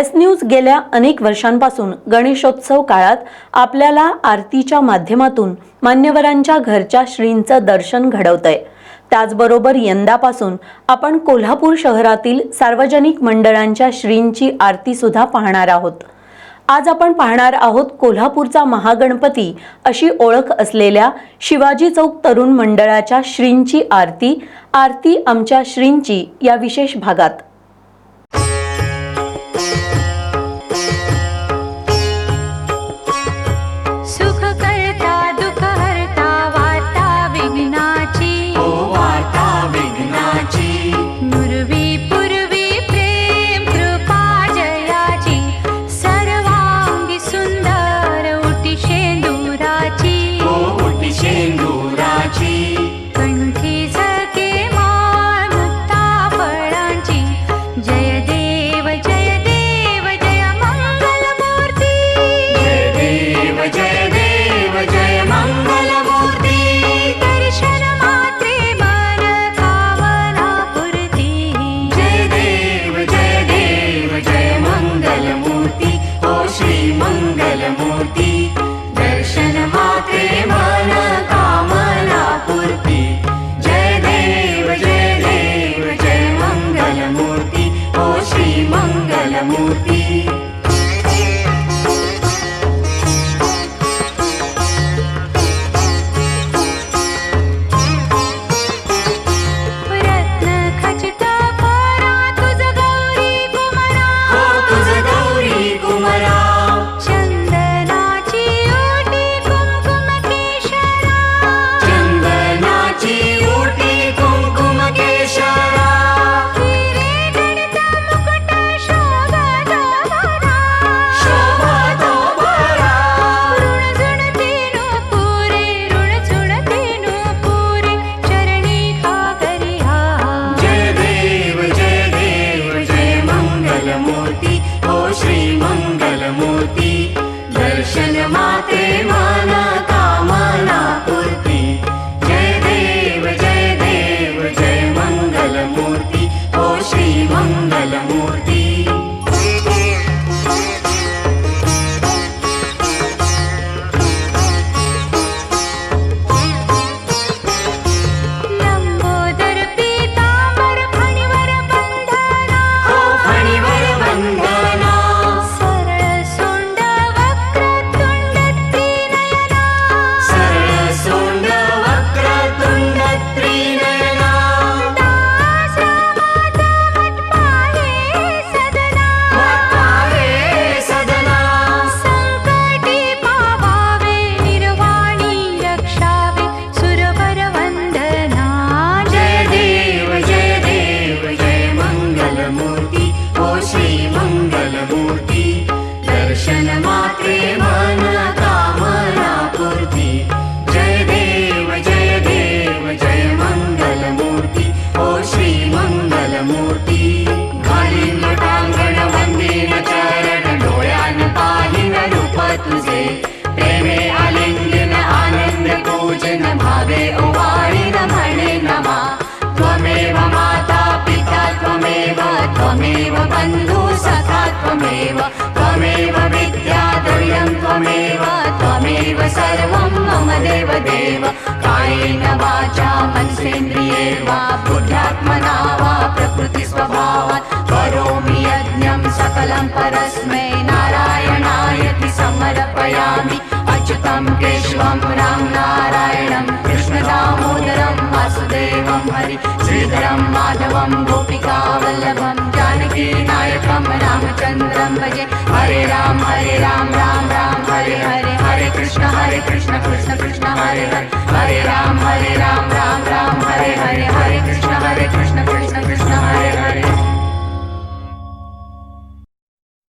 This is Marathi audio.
एस न्यूज गेल्या अनेक वर्षांपासून गणेशोत्सव काळात आपल्याला आरतीच्या माध्यमातून मान्यवरांच्या घरच्या श्रींचं दर्शन घडवतंय। त्याचबरोबर यंदापासून आपण कोल्हापूर शहरातील सार्वजनिक मंडळांच्या श्रींची आरती सुद्धा पाहणार आहोत। आज आपण पाहणार आहोत कोल्हापूरचा महागणपती अशी ओळख असलेल्या शिवाजी चौक तरुण मंडळाच्या श्रींची आरती आमच्या श्रींची या विशेष भागात। त्वमेव विद्या द्रव्यं त्वमेव सर्वं मम देवदेव। कायेन वाचा मनसेन्द्रिये वा बुद्ध्यात्मना वा प्रकृतिस्वभावात् करोमि यज्ञं सकलं परस्मै नारायणायति समर्पयामि। अच्युतं केशवं राम नारायणं कृष्णदामोदरं वासुदेवं हरि श्रीधरं माधवं गोपिकावल्लभं जानकी नायकं रामचन्द्रं भजे। हरे राम राम राम हरे हरे, हरे कृष्ण कृष्ण कृष्ण हरे हरे, हरे राम